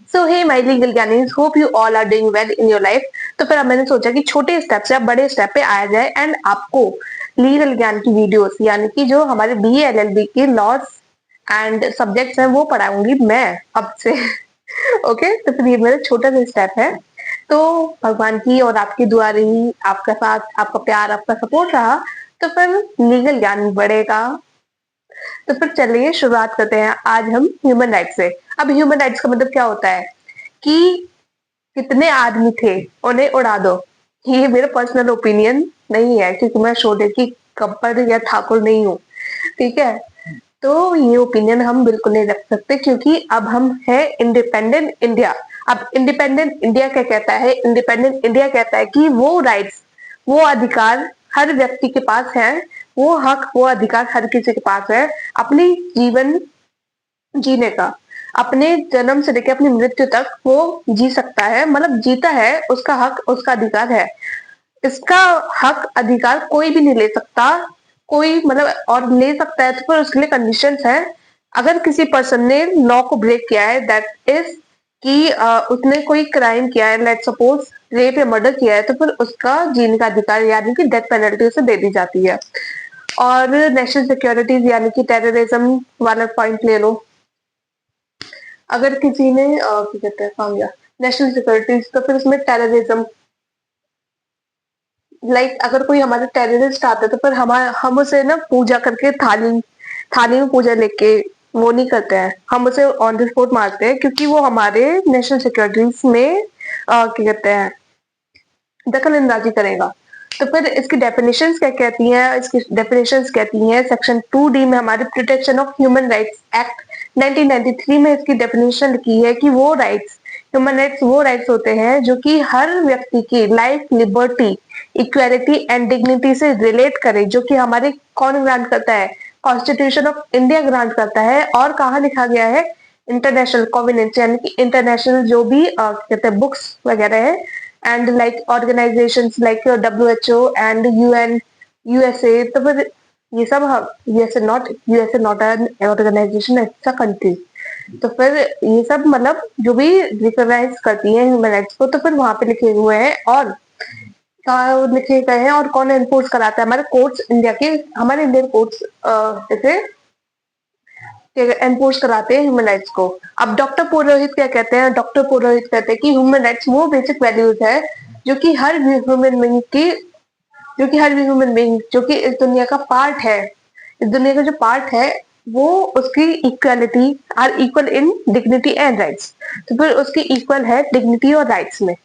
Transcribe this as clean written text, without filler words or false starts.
So hey my legal ज्ञानीज, hope you all are doing well in your life. तो फिर अब मैंने सोचा कि छोटे स्टेप से अब बड़े स्टेप पे आया जाए एंड आपको लीगल ज्ञान की वीडियोस यानी कि जो हमारे बीए एलएलबी के लॉज एंड सब्जेक्ट्स हैं वो पढ़ाऊंगी मैं अब से। ओके, तो फिर ये मेरा छोटा सा स्टेप है। तो भगवान की और आपकी दुआ रही, आपका साथ, आपका प्यार, आपका सपोर्ट रहा, तो फिर लीगल ज्ञान बढ़ेगा। तो फिर चलिए शुरुआत करते हैं आज हम ह्यूमन राइट्स से। अब ह्यूमन राइट्स का मतलब क्या होता है कि कितने आदमी थे उन्हें उड़ा दो। ये मेरा पर्सनल ओपिनियन नहीं है क्योंकि मैं शोडे की कपड़ या ठाकुर नहीं हूँ, ठीक है। तो ये ओपिनियन हम बिल्कुल नहीं रख सकते क्योंकि अब हम है इंडिपेंडेंट इंडिया। अब इंडिपेंडेंट इंडिया क्या कहता है? इंडिपेंडेंट इंडिया कहता है कि वो राइट्स, वो अधिकार हर व्यक्ति के पास है, वो हक, वो अधिकार हर किसी के पास है अपनी जीवन जीने का। अपने जन्म से लेकर अपनी मृत्यु तक वो जी सकता है, मतलब जीता है, उसका हक, उसका अधिकार है। इसका हक अधिकार कोई भी नहीं ले सकता, कोई मतलब, और ले सकता है तो फिर उसके लिए कंडीशंस हैं। अगर किसी पर्सन ने लॉ को ब्रेक किया है, दैट इज कि उसने कोई क्राइम किया है, लेट सपोज रेप या मर्डर किया है, तो फिर उसका जीने का अधिकार यानी कि डेथ पेनल्टी उसे दे दी जाती है। और नेशनल सिक्योरिटीज यानी कि टेररिज्म वाला पॉइंट ले लो। अगर किसी ने क्या कहते हैं काम किया नेशनल सिक्योरिटीज, तो फिर उसमें टेररिज्म, लाइक अगर कोई हमारे टेररिस्ट आता है तो फिर हम उसे ना पूजा करके थाली थाली में पूजा लेके वो नहीं करते हैं, हम उसे ऑन द स्पॉट मारते हैं क्योंकि वो हमारे नेशनल सिक्योरिटीज में क्या कहते हैं दखल अंदाजी करेगा। तो फिर इसकी डेफिनेशंस क्या कहती हैं? इसकी डेफिनेशंस कहती हैं सेक्शन 2D में हमारे protection of human rights act 1993 में इसकी डेफिनेशन लिखी है कि वो राइट्स, ह्यूमन राइट्स वो राइट्स होते हैं जो कि हर व्यक्ति की life, liberty, equality and dignity से रिलेट करे, जो कि हमारे कौन ग्रांट करता है? कॉन्स्टिट्यूशन ऑफ इंडिया ग्रांट करता है। और कहाँ लिखा गया है? इंटरनेशनल कॉन्वेंट्स यानी कि इंटरनेशनल जो भी कहते हैं बुक्स वगैरह है, and like organisations like WHO and UN, USA। तो फिर ये सब USA not an organisation, it's a country. तो फिर ये सब मतलब जो भी रिकॉग्नाइज करती है ह्यूमन राइट्स को, तो फिर वहां पे लिखे हुए हैं और कहाँ लिखे गए हैं और कौन एनफोर्स कराता है? हमारे कोर्ट्स, इंडिया के, हमारे इंडियन कोर्ट्स जैसे एनफोर्स कराते हैं ह्यूमन राइट्स को। अब डॉक्टर पुरोहित क्या कहते हैं? डॉक्टर पुरोहित कहते हैं कि ह्यूमन राइट्स वो बेसिक वैल्यूज है जो कि हर ह्यूमन बीइंग की, जो कि इस दुनिया का पार्ट है, इस दुनिया का जो पार्ट है, वो उसकी equality are equal in dignity and rights. तो फिर उसकी इक्वल है डिग्निटी और राइट्स में।